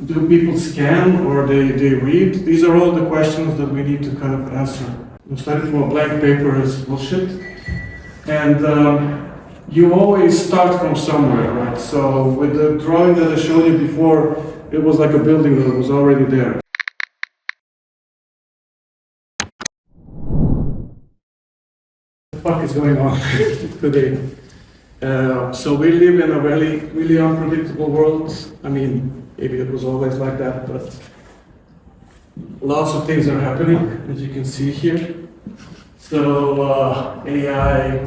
do people scan or they read? These are all the questions that we need to kind of answer. Studying from a blank paper is bullshit. And you always start from somewhere, right? So with the drawing that I showed you before, it was like a building that was already there. What the fuck is going on today? So we live in a really unpredictable world. I mean, maybe it was always like that, but lots of things are happening, as you can see here. So AI,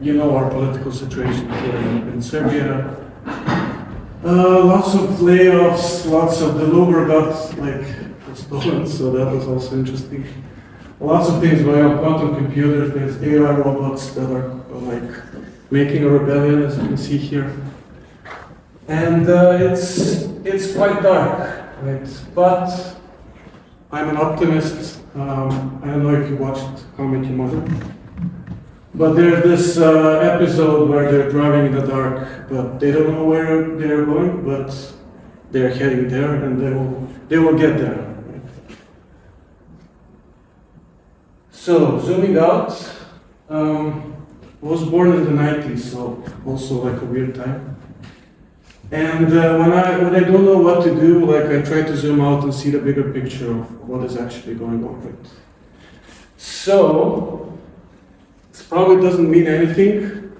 you know our political situation here in Serbia. Lots of layoffs, lots of the Louvre got stolen, so that was also interesting. Lots of things going on, quantum computers, there's AI robots that are making a rebellion, as you can see here. And it's quite dark, right? But I'm an optimist. I don't know if you watched How I Met Your Mother. But there's this episode where they're driving in the dark, but they don't know where they're going, but they're heading there, and they will get there. Right? So zooming out, I was born in the 90s, so also like a weird time. And when I don't know what to do, I try to zoom out and see the bigger picture of what is actually going on. Right? So this probably doesn't mean anything,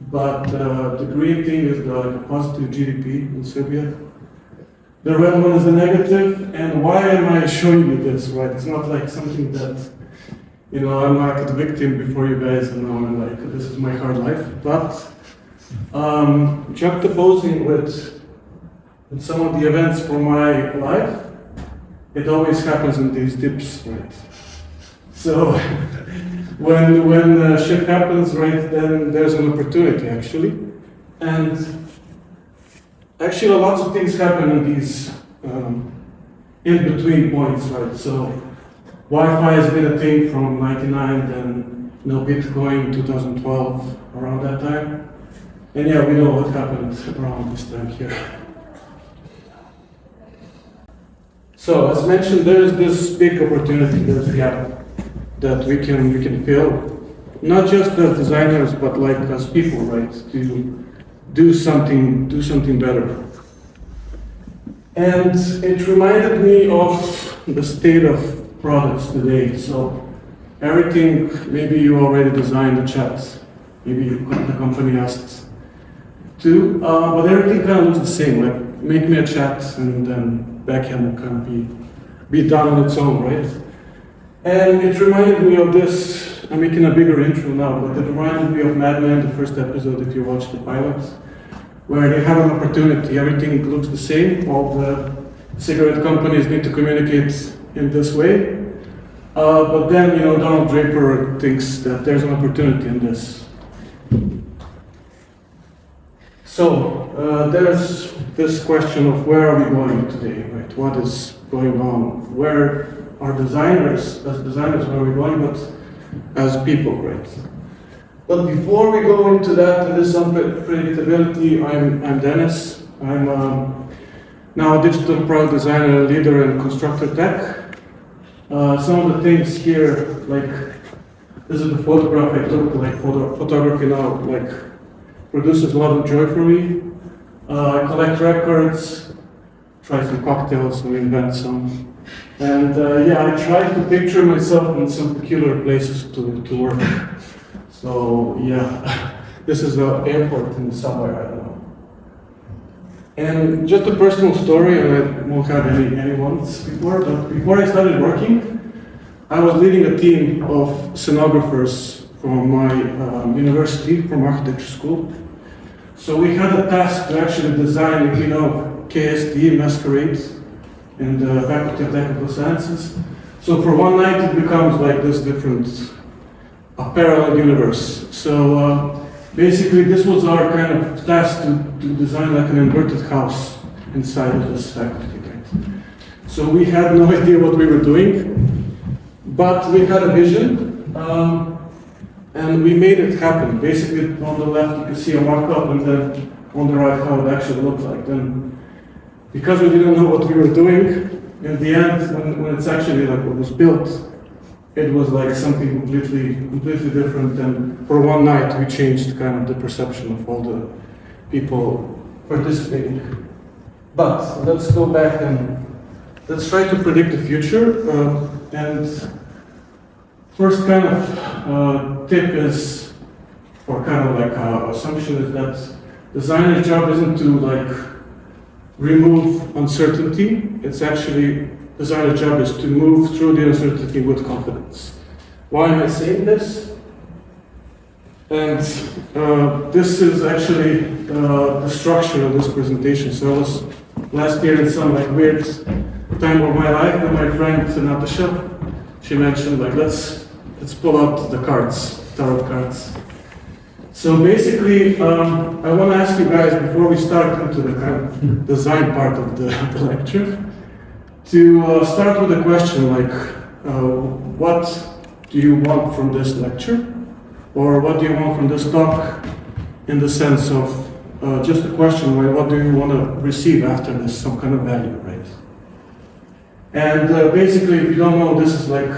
but the green thing is the positive GDP in Serbia. The red one is the negative, and why am I showing you this, right? It's not like something that, I'm like a victim before you guys, and I'm like, this is my hard life, but juxtaposing with some of the events for my life, it always happens in these dips, right? So when shit happens, right, then there's an opportunity actually. And actually lots of things happen in these in-between points, right? So Wi-Fi has been a thing from 99, then Bitcoin 2012, around that time. And yeah, we know what happened around this time here. So as mentioned, there is this big opportunity, there's a gap that we can fill, not just as designers, but as people, right? To do something better. And it reminded me of the state of products today. So everything, maybe you already designed the chat, maybe the company asked to, but everything kind of looks the same, make me a chat and then backend will kind of be done on its own, right? And it reminded me of this, I'm making a bigger intro now, but it reminded me of Mad Men, the first episode, if you watched the pilot, where they have an opportunity, everything looks the same, all the cigarette companies need to communicate in this way, but then, Donald Draper thinks that there's an opportunity in this. So, there's this question of where are we going today, right? What is going on? Where are designers, as designers, where are we going, but as people, right? But before we go into that, and this unpredictability, I'm Dennis. I'm now a digital product designer, leader in constructor tech. Some of the things here, this is the photograph I took, photography now, produces a lot of joy for me. I collect records, try some cocktails and invent some. And I try to picture myself in some peculiar places to work. So this is an airport in somewhere, I don't know. And just a personal story, and I won't have any ones before, but before I started working, I was leading a team of scenographers from my university, from architecture school. So we had a task to actually design, if you know, KSD, Masquerade, in the Faculty of Technical Sciences. So for one night it becomes like this different, a parallel universe. So basically this was our kind of task to design like an inverted house inside of this faculty, right? So we had no idea what we were doing, but we had a vision, and we made it happen. Basically on the left you can see a mock-up, and then on the right how it actually looked like. Then because we didn't know what we were doing, in the end, when it's actually like what was built, it was like something completely different. And for one night, we changed kind of the perception of all the people participating. But let's go back and let's try to predict the future. And first kind of tip is, or kind of like assumption is that designer's job isn't to like remove uncertainty. It's actually, designer's job is to move through the uncertainty with confidence. Why am I saying this? And this is actually the structure of this presentation. So I was last year in some like weird time of my life, and my friend Natasha, she mentioned like let's pull out the cards, tarot cards. So basically, I want to ask you guys before we start into the kind of design part of the lecture, to start with a question like, what do you want from this lecture? Or what do you want from this talk in the sense of just a question, like what do you want to receive after this, some kind of value, right? And basically, if you don't know, this is like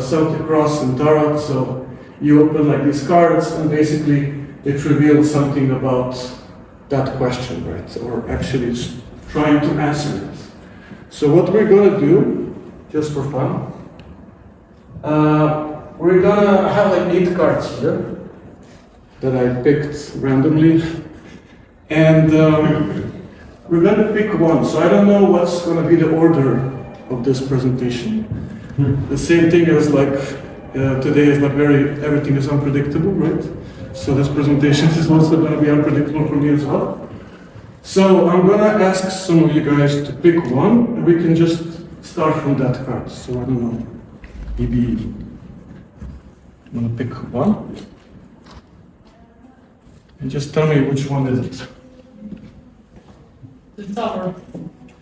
Celtic Cross and Tarot, so you open like these cards and basically it reveals something about that question, right? Or actually it's trying to answer it. So what we're gonna do, just for fun, we're gonna have like 8 cards here that I picked randomly, and we're gonna pick one. So I don't know what's gonna be the order of this presentation. The same thing as like today is like everything is unpredictable, right? So this presentation is also gonna be unpredictable for me as well. So I'm gonna ask some of you guys to pick one, and we can just start from that card. So I don't know, maybe I'm gonna pick one, and just tell me which one is it. The Tower.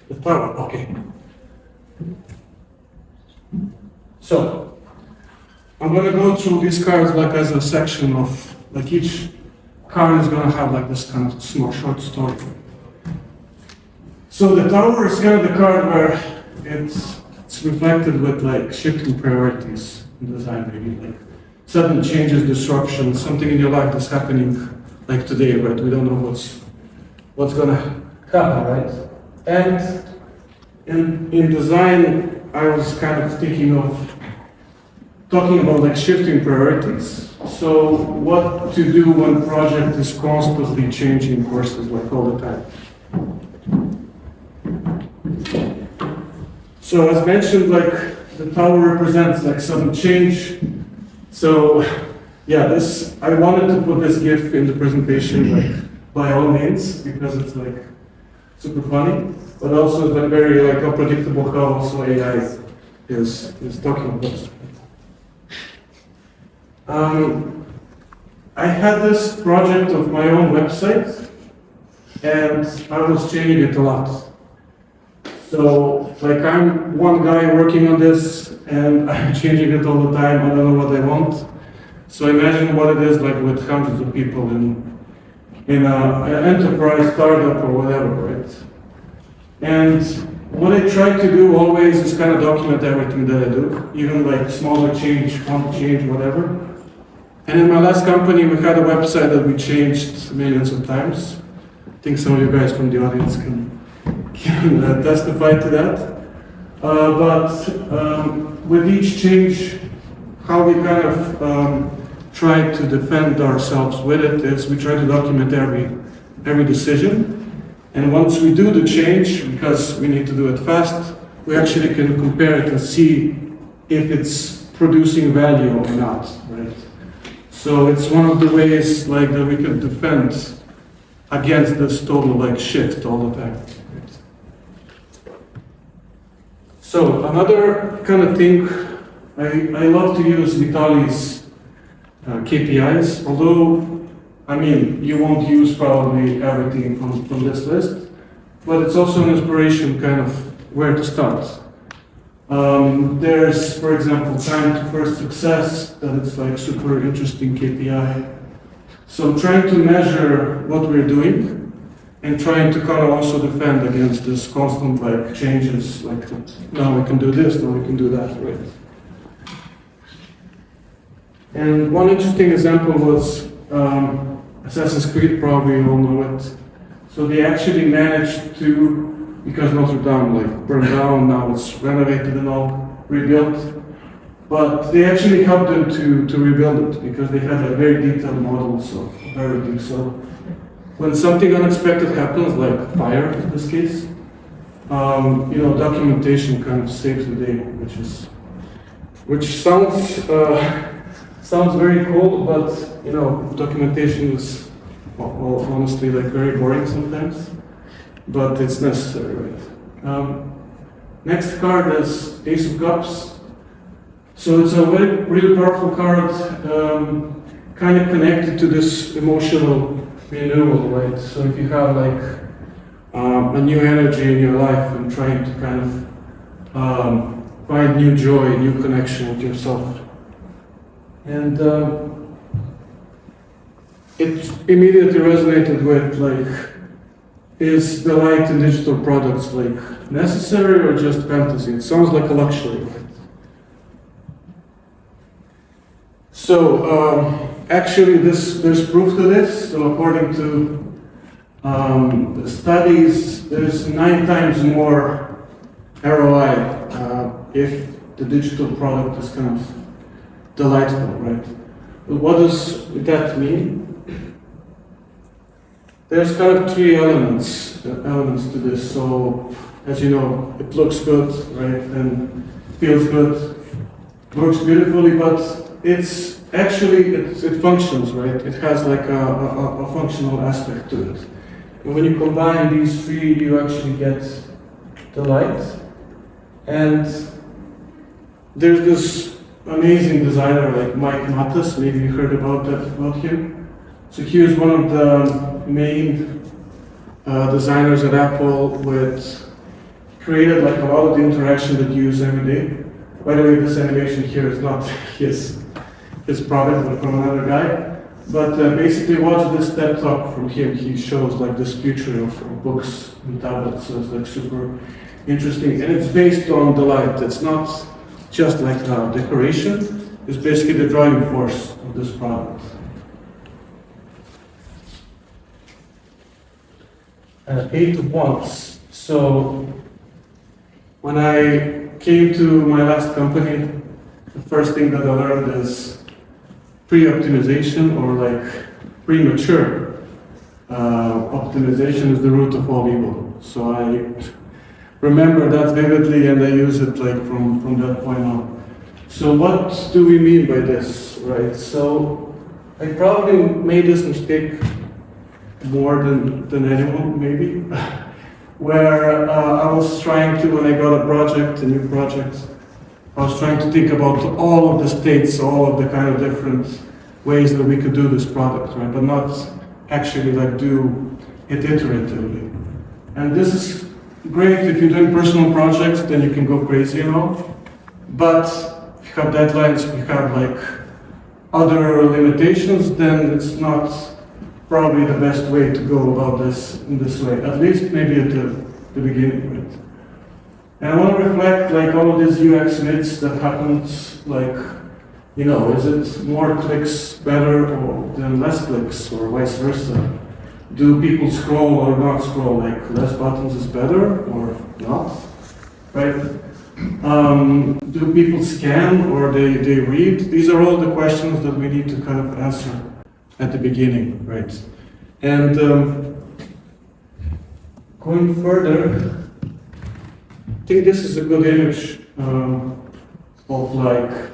The Tower, okay. So I'm gonna go through these cards like as a section of, like each card is gonna have like this kind of small short story. So the Tower is kind of the card where it's reflected with like shifting priorities in design, maybe like sudden changes, disruption, something in your life that's happening like today, right? We don't know what's gonna happen, right? And in design, I was kind of thinking of talking about like shifting priorities. So what to do when project is constantly changing versus like all the time. So as mentioned, like the Tower represents like sudden change. So yeah, I wanted to put this GIF in the presentation like by all means because it's like super funny, but also it's like very like unpredictable how also AI is talking about. I had this project of my own website, and I was changing it a lot. So, like I'm one guy working on this, and I'm changing it all the time. I don't know what I want. So imagine what it is like with hundreds of people in an enterprise startup or whatever, right? And what I try to do always is kind of document everything that I do, even like smaller change, font change, whatever. And in my last company, we had a website that we changed millions of times. I think some of you guys from the audience can testify to that. But with each change, how we kind of try to defend ourselves with it is we try to document every decision. And once we do the change, because we need to do it fast, we actually can compare it and see if it's producing value or not, right? So it's one of the ways like that we can defend against this total like shift all the time. So another kind of thing, I love to use Vitali's KPIs, although I mean you won't use probably everything from this list, but it's also an inspiration kind of where to start. There's, for example, time to first success, that it's like super interesting KPI. So trying to measure what we're doing and trying to kind of also defend against this constant like changes, like now we can do this, now we can do that, right? And one interesting example was Assassin's Creed, probably you all know it. So they actually managed to, because Notre Dame like burned down, now it's renovated and all, rebuilt. But they actually helped them to rebuild it because they had like very detailed models of everything. So when something unexpected happens, like fire in this case, documentation kind of saves the day, which sounds very cool, but documentation is honestly like very boring sometimes, but it's necessary, right? Next card is Ace of Cups. So it's a really powerful card, kind of connected to this emotional renewal, right? So if you have like a new energy in your life and trying to kind of find new joy, new connection with yourself. And it immediately resonated with like, is the light in digital products like necessary or just fantasy? It sounds like a luxury, right? So actually there's proof to this. So according to the studies, there's 9 times more ROI if the digital product is kind of delightful, right? But what does that mean? There's kind of 3 elements to this. So as you know, it looks good, right? And feels good, works beautifully, but it's actually, it functions, right? It has like a functional aspect to it. And when you combine these 3, you actually get delight. And there's this amazing designer like Mike Mattis, maybe you heard about him. So he was one of the main designers at Apple with created like a lot of the interaction that you use every day. By the way, this animation here is not his product, but from another guy. But basically, watch this TED talk from him. He shows like this future of books and tablets. So it's like super interesting, and it's based on delight. It's not just like decoration. It's basically the driving force of this product. 8 of Wands. So when I came to my last company, the first thing that I learned is pre-optimization, or like premature optimization is the root of all evil. So I remember that vividly, and I use it like from that point on. So what do we mean by this, right? So I probably made this mistake more than anyone, maybe, where I was trying to, when I got a new project, I was trying to think about all of the states, all of the kind of different ways that we could do this product, right? But not actually like do it iteratively. And this is great if you're doing personal projects, then you can go crazy and all. But if you have deadlines, if you have like other limitations, then it's not probably the best way to go about this in this way. At least maybe at the beginning, right? And I want to reflect like all of these UX myths that happens, like, is it more clicks better than less clicks, or vice versa? Do people scroll or not scroll? Like less buttons is better or not, right? Do people scan or they read? These are all the questions that we need to kind of answer at the beginning, right? And going further, I think this is a good image of like,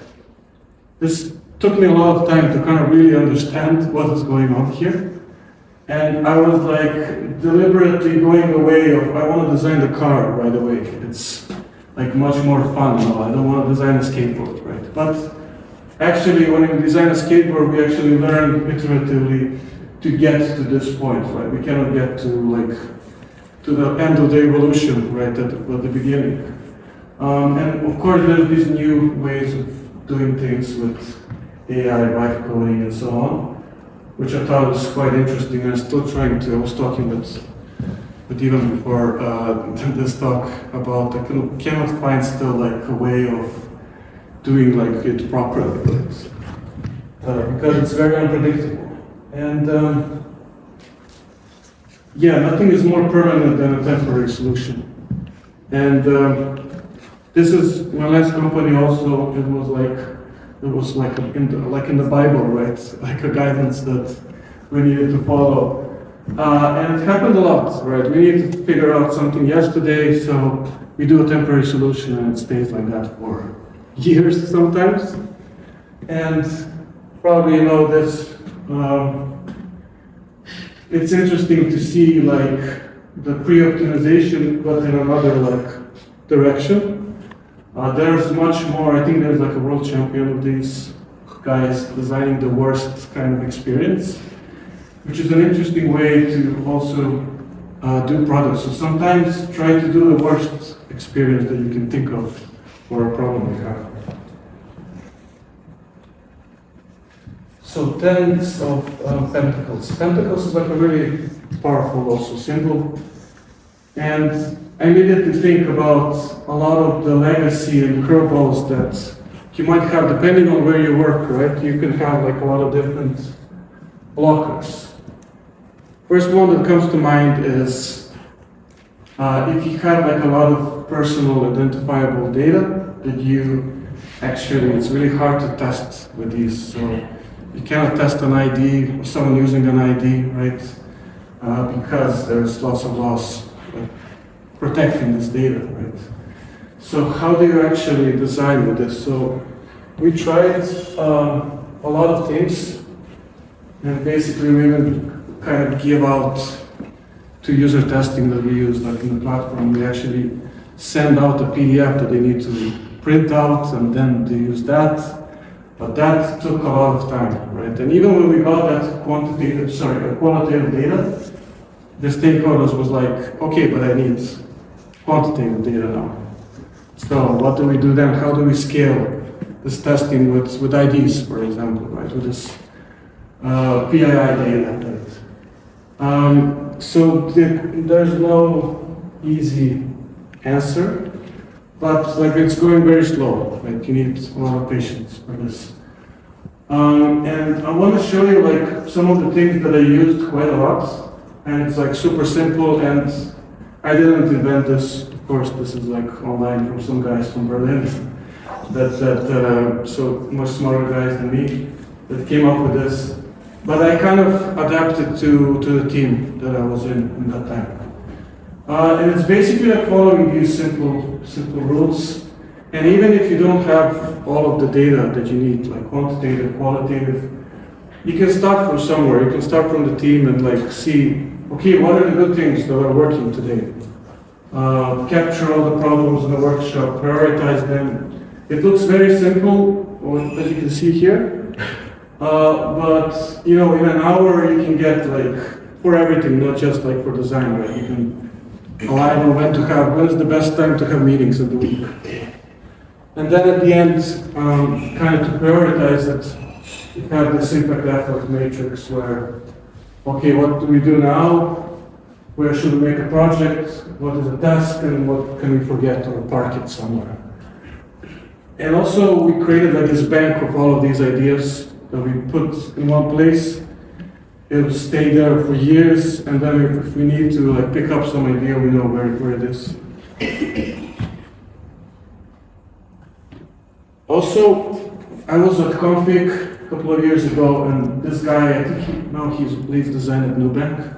this took me a lot of time to kind of really understand what is going on here. And I was like deliberately going away of, I want to design the car right away. It's like much more fun. I don't want to design a skateboard, right? But actually, when we design a skateboard, we actually learn iteratively to get to this point, right? We cannot get to the end of the evolution, right, at the beginning. And of course, there's these new ways of doing things with AI, vibe coding, and so on, which I thought was quite interesting. I was talking with but even before this talk about I cannot find still like a way of doing like it properly, because it's very unpredictable. And yeah, nothing is more permanent than a temporary solution. And this is my last company also. It was like in the Bible, right? Like a guidance that we needed to follow. And it happened a lot, right? We needed to figure out something yesterday, so we do a temporary solution and it stays like that for years sometimes. And probably you know this, it's interesting to see like the pre-optimization but in another like direction. There's much more. I think there's like a world champion of these guys designing the worst kind of experience, which is an interesting way to also do products. So sometimes try to do the worst experience that you can think of for a problem you have. So tens of pentacles. Pentacles is like a really powerful also symbol. And I immediately think about a lot of the legacy and curveballs that you might have depending on where you work, right? You can have like a lot of different blockers. First one that comes to mind is if you have like a lot of personal identifiable data that it's really hard to test with these. So you cannot test an ID or someone using an ID, right? Because there's lots of laws protecting this data, right? So how do you actually design with this? So we tried a lot of things, and basically we even kind of give out to user testing that we use, like in the platform, we actually send out a PDF that they need to print out and then they use that. But that took a lot of time, right? And even when we got that qualitative data, the stakeholders was like, okay, but I need quantitative data now. So what do we do then? How do we scale this testing with IDs, for example, right? With this PII data, right? So there's no easy answer, but like it's going very slow. Like you need a lot of patience for this. And I want to show you like some of the things that I used quite a lot, and it's like super simple. And I didn't invent this. Of course, this is like online from some guys from Berlin that so much smarter guys than me that came up with this. But I kind of adapted to the team that I was in that time. And it's basically like following these simple rules. And even if you don't have all of the data that you need, like quantitative, qualitative, you can start from somewhere. You can start from the team and like see, okay, what are the good things that are working today? Capture all the problems in the workshop, prioritize them. It looks very simple, as you can see here. But you know, in an hour you can get like for everything, not just like for design, right? You can align on when is the best time to have meetings in the week. And then at the end, kind of to prioritize it, you have this impact effort matrix where, okay, what do we do now? Where should we make a project? What is a task? And what can we forget or park it somewhere? And also we created like this bank of all of these ideas that we put in one place. It will stay there for years, and then if we need to like pick up some idea, we know where it is. Also, I was at Config a couple of years ago, and this guy, I think he leads design at Nubank.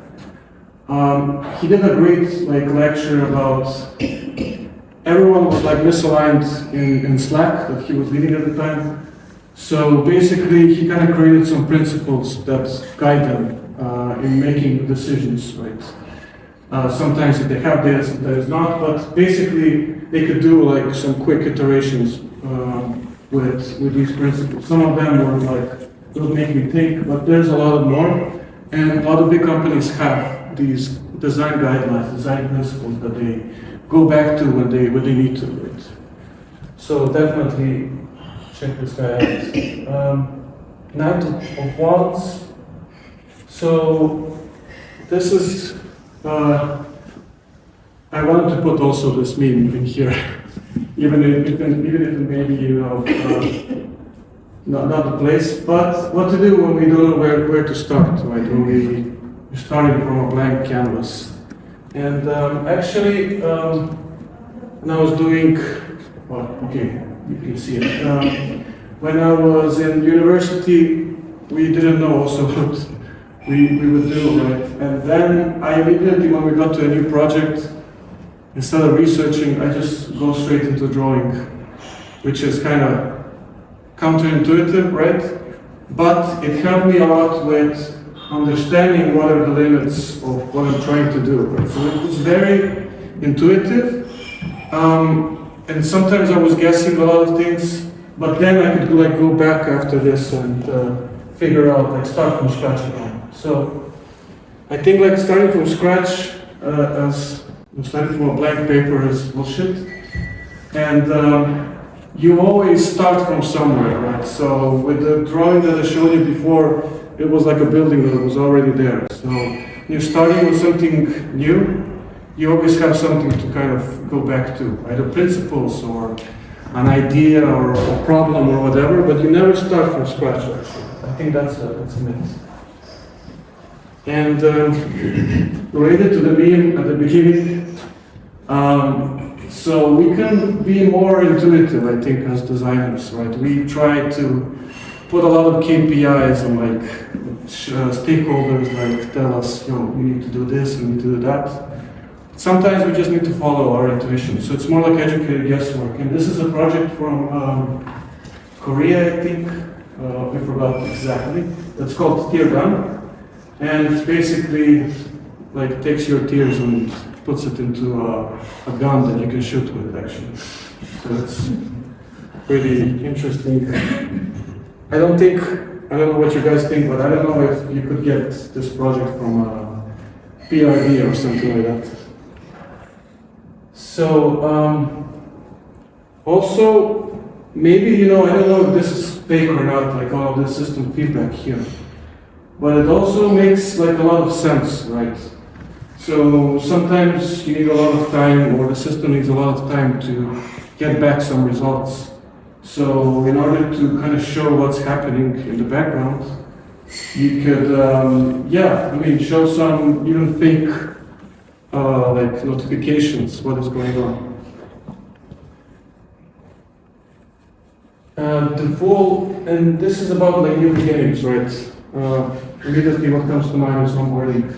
He did a great like lecture about everyone was like misaligned in Slack that he was leading at the time. So basically, he kind of created some principles that guide them in making decisions, right? Sometimes they have data, sometimes not, but basically they could do like some quick iterations with these principles. Some of them were like, don't make me think, but there's a lot more. And a lot of big companies have these design guidelines, design principles that they go back to when they need to, right? So definitely check this guy out. Knight of Wands. So this is I wanted to put also this meme in here, even if it may be, not the place, but what to do when we don't know where to start, right? When we're starting from a blank canvas. And actually, when I was doing, well, okay, you can see it. When I was in university, we didn't know also what we would do, right? And then I immediately, when we got to a new project, instead of researching, I just go straight into drawing, which is kind of counterintuitive, right? But it helped me a lot with understanding what are the limits of what I'm trying to do, right? So it was very intuitive, and sometimes I was guessing a lot of things, but then I could like go back after this and figure out, like start from scratch again. So I think like starting from scratch, as starting from a blank paper is bullshit, and you always start from somewhere, right? So with the drawing that I showed you before, it was like a building that was already there. So you're starting with something new, you always have something to kind of go back to, either principles or an idea or a problem or whatever, but you never start from scratch, actually. I think that's a myth. And related to the meme at the beginning, so we can be more intuitive, I think, as designers, right? We try to put a lot of KPIs and like stakeholders like tell us, you know, we need to do this, we need to do that. Sometimes we just need to follow our intuition. So it's more like educated guesswork. And this is a project from Korea, I think. I forgot exactly. It's called tear gun. And it's basically like takes your tears and puts it into a gun that you can shoot with, actually. So it's pretty interesting. I don't know what you guys think, but I don't know if you could get this project from PRD or something like that. So, also, maybe, I don't know if this is fake or not, like all of this system feedback here. But it also makes like a lot of sense, right? So sometimes you need a lot of time, or the system needs a lot of time to get back some results. So in order to kind of show what's happening in the background, you could, show some, even think, like notifications, what is going on. And this is about like new beginnings, right? Immediately what comes to mind is onboarding.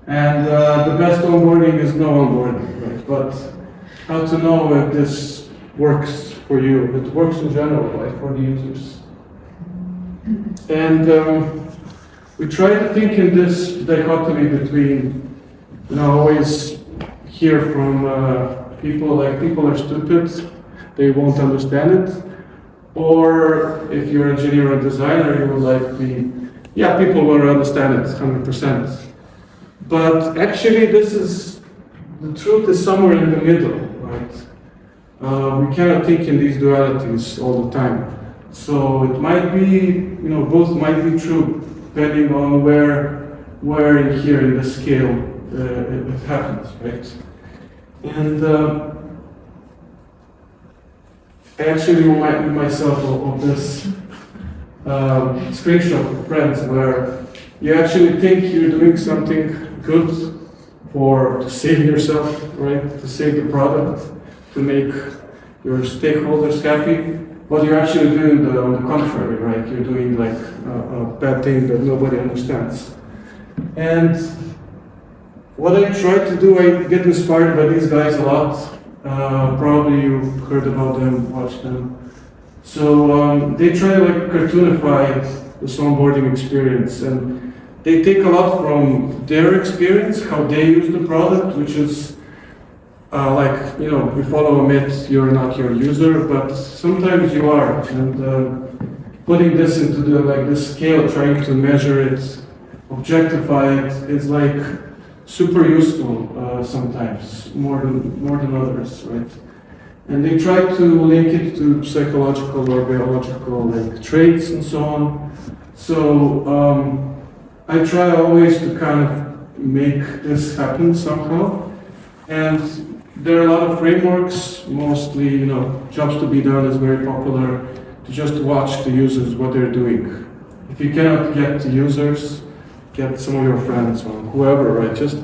And the best onboarding is no onboarding, right? But how to know if this works for you, if it works in general, right, for the users. And we try to think in this dichotomy between, always hear from people like people are stupid, they won't understand it. Or if you're an engineer or designer, you will like be, people will understand it 100%. But actually the truth is somewhere in the middle, right? We cannot think in these dualities all the time. So it might be, both might be true, depending on where in here in the scale it happens, right? And I actually reminded myself of this screenshot of Friends where you actually think you're doing something good to save yourself, right? To save the product, to make your stakeholders happy, but you're actually doing on the contrary, right? You're doing like a bad thing that nobody understands. And what I try to do, I get inspired by these guys a lot. Probably you've heard about them, watched them. So they try to like cartoonify this onboarding experience, and they take a lot from their experience, how they use the product, which is we follow a myth, you're not your user, but sometimes you are. And putting this into this scale, trying to measure it, objectify it, is like super useful sometimes, more than others, right? And they try to link it to psychological or biological traits and so on. So I try always to kind of make this happen somehow. And there are a lot of frameworks, mostly, jobs to be done is very popular, to just watch the users, what they're doing. If you cannot get the users, get some of your friends or whoever, right? Just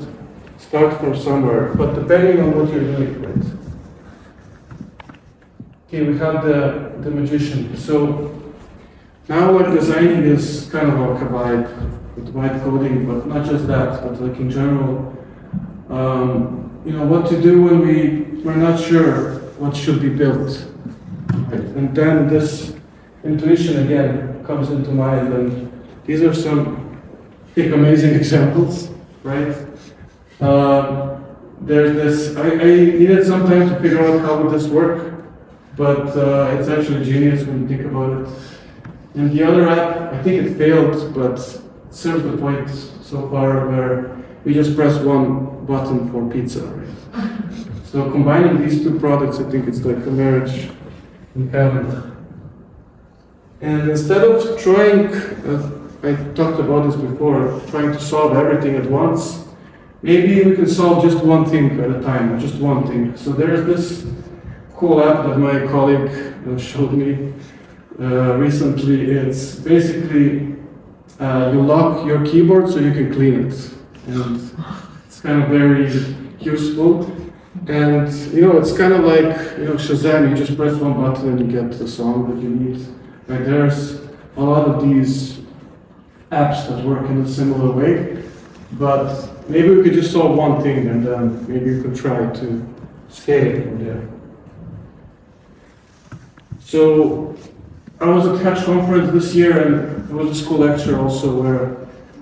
start from somewhere, but depending on what you're doing, right? Okay, we have the magician. So now like designing is kind of like a vibe with vibe coding, but not just that, but like in general, what to do when we're not sure what should be built. Right? And then this intuition again comes into mind, and these are some, I think, amazing examples, right? There's this, I needed some time to figure out how would this work, but it's actually genius when you think about it. And the other app, I think it failed, but it serves the point so far where we just press one button for pizza, right? So combining these two products, I think it's like a marriage in heaven. And instead of trying, I talked about this before, trying to solve everything at once, maybe we can solve just one thing at a time, just one thing. So there's this cool app that my colleague showed me recently. It's basically, you lock your keyboard so you can clean it. And it's kind of very useful. And it's kind of like Shazam, you just press one button and you get the song that you need. Right, there's a lot of these apps that work in a similar way, but maybe we could just solve one thing and then maybe you could try to scale it from there. So I was at Hatch conference this year, and there was a school lecture also where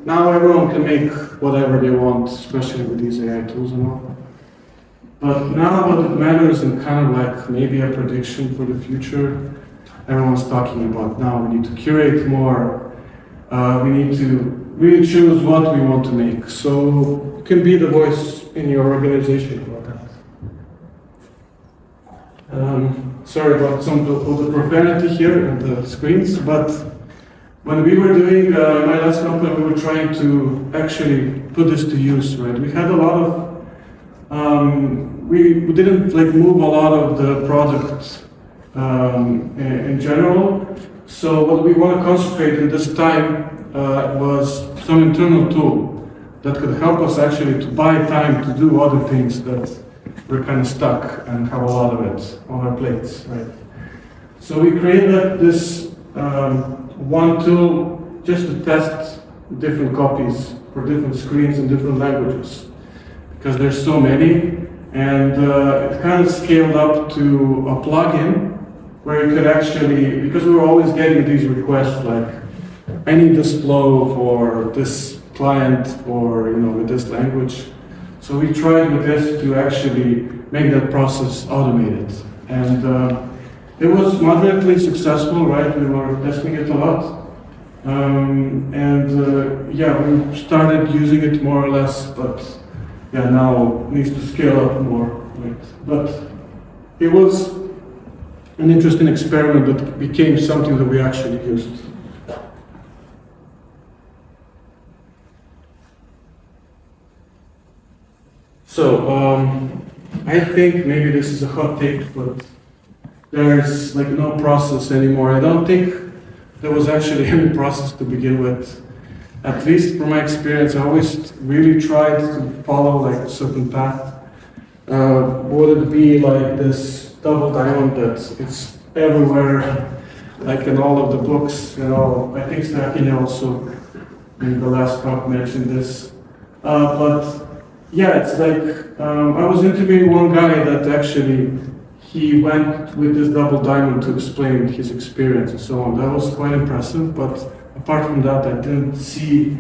now everyone can make whatever they want, especially with these AI tools and all. But now what it matters, and kind of like maybe a prediction for the future, everyone's talking about now we need to curate more, we need to really choose what we want to make. So you can be the voice in your organization about that. Sorry about some of the profanity here on the screens, but when we were doing my last company, we were trying to actually put this to use, right? We had a lot of, we didn't like move a lot of the product in general. So what we want to concentrate in this time was some internal tool that could help us actually to buy time to do other things that we're kind of stuck and have a lot of it on our plates, right? So we created this one tool just to test different copies for different screens and different languages, because there's so many, and it kind of scaled up to a plugin where you could actually, because we were always getting these requests like, I need this flow for this client or with this language. So we tried with this to actually make that process automated. And it was moderately successful, right? We were testing it a lot. Yeah, we started using it more or less, but yeah, now it needs to scale up more, right? But it was an interesting experiment that became something that we actually used. So, I think maybe this is a hot take, but there's like no process anymore. I don't think there was actually any process to begin with. At least from my experience, I always really tried to follow like a certain path. Would it be like this double diamond that it's everywhere, like in all of the books, I think Snakine also in the last talk mentioned this. But yeah, it's like, I was interviewing one guy that actually, he went with this double diamond to explain his experience and so on. That was quite impressive, but apart from that, I didn't see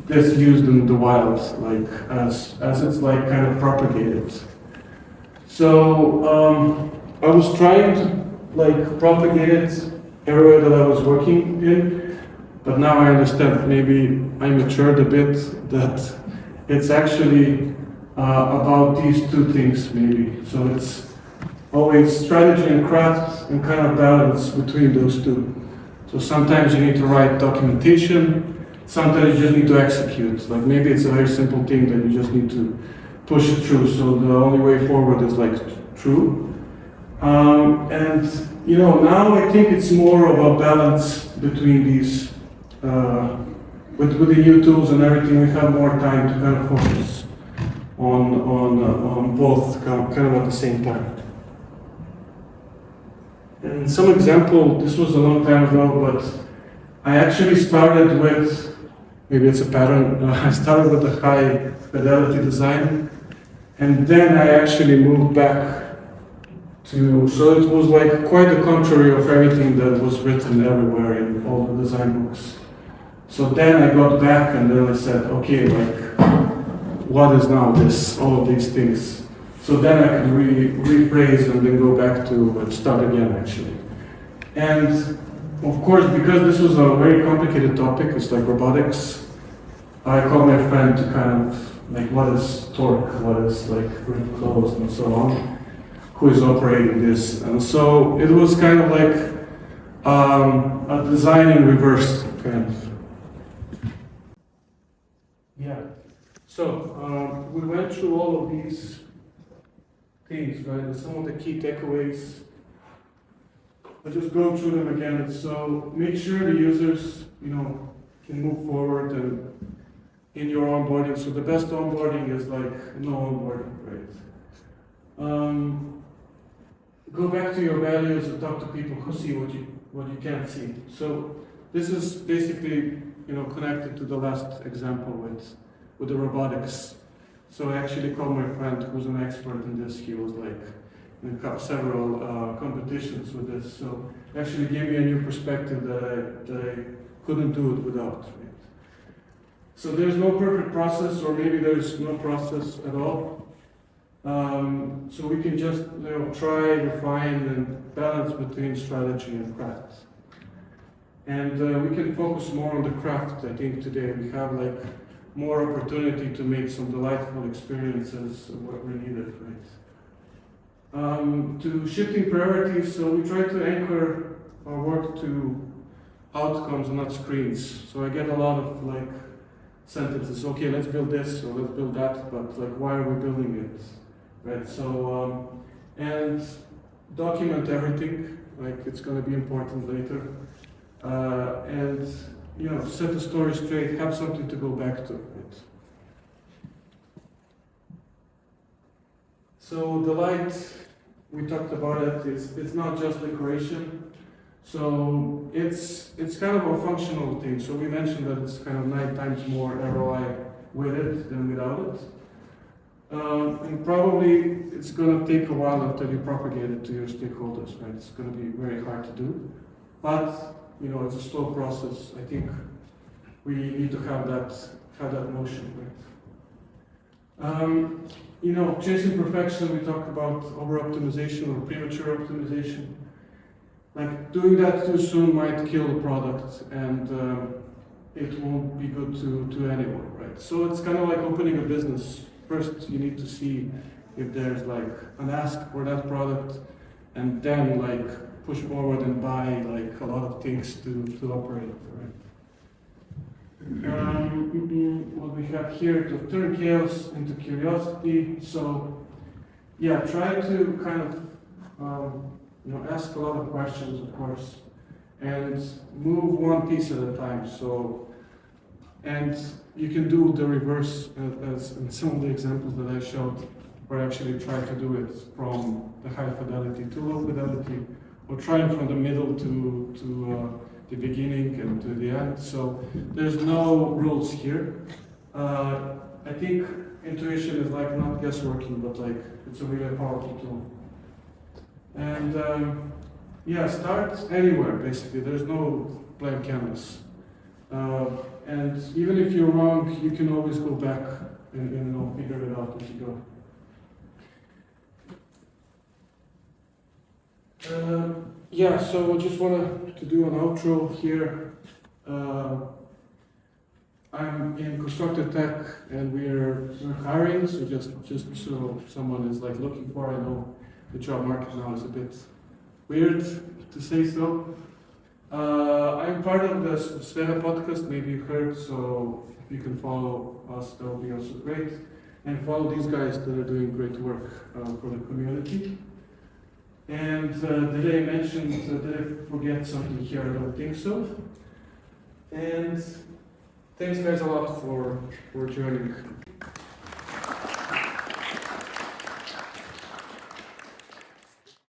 this used in the wild, like as it's like kind of propagated. So I was trying to like propagate it everywhere that I was working in, but now I understand, maybe I matured a bit, that it's actually about these two things maybe. So it's always strategy and craft and kind of balance between those two. So sometimes you need to write documentation, sometimes you just need to execute. Like maybe it's a very simple thing that you just need to push it through. So the only way forward is like through. And now I think it's more of a balance between these. With the new tools and everything, we have more time to kind of focus on both kind of at the same time. And some example, this was a long time ago, but I actually started with, maybe it's a pattern, I started with a high fidelity design, and then I actually moved back to, so it was like quite the contrary of everything that was written everywhere in all the design books. So then I got back and then I said, okay, like, what is now this, all of these things? So then I could rephrase and then go back to start again, actually. And of course, because this was a very complicated topic, it's like robotics, I called my friend to kind of, like, what is torque, what is like grip closed and so on, who is operating this. And so it was kind of like a design in reverse, kind of. Yeah. So we went through all of these things, right? And some of the key takeaways. I'll just go through them again. So make sure the users, can move forward and in your onboarding. So the best onboarding is like no onboarding, right? Go back to your values and talk to people who see what you can't see. So this is basically connected to the last example with the robotics. So I actually called my friend who's an expert in this. He was like in several competitions with this. So it actually gave me a new perspective that I couldn't do it without. Right? So there's no perfect process, or maybe there's no process at all. So we can just try, refine, and balance between strategy and craft. And we can focus more on the craft. I think today we have like more opportunity to make some delightful experiences where we need it, right? To shifting priorities, so we try to anchor our work to outcomes, not screens. So I get a lot of like sentences, okay, let's build this or let's build that, but like why are we building it, right? So, and document everything, like it's going to be important later. And set the story straight, have something to go back to. Right? So the light, we talked about it, it's not just decoration. So it's kind of a functional thing. So we mentioned that it's kind of 9 times more ROI with it than without it. And probably it's going to take a while until you propagate it to your stakeholders, right? It's going to be very hard to do. But it's a slow process. I think we need to have that motion, right? Chasing perfection, we talk about over-optimization or premature optimization. Like doing that too soon might kill the product, and it won't be good to anyone, right? So it's kind of like opening a business. First, you need to see if there's like an ask for that product, and then like push forward and buy like a lot of things to operate, right? What we have here, to turn chaos into curiosity. So yeah, try to kind of ask a lot of questions, of course, and move one piece at a time. So, and you can do the reverse as in some of the examples that I showed, where I actually try to do it from the high fidelity to low fidelity, or trying from the middle to the beginning and to the end. So there's no rules here. I think intuition is like not guessworking, but like it's a really powerful tool. And start anywhere basically. There's no blank canvas. And even if you're wrong, you can always go back and figure it out as you go. So I just wanted to do an outro here. I'm in constructive tech, and we're hiring. So just so someone is like looking for, I know the job market now is a bit weird to say so. I'm part of the Sfera podcast. Maybe you heard. So if you can follow us, that would be also great. and follow these guys that are doing great work for the community. And did I mention, did I forget something here? I don't think so. And thanks guys a lot for joining.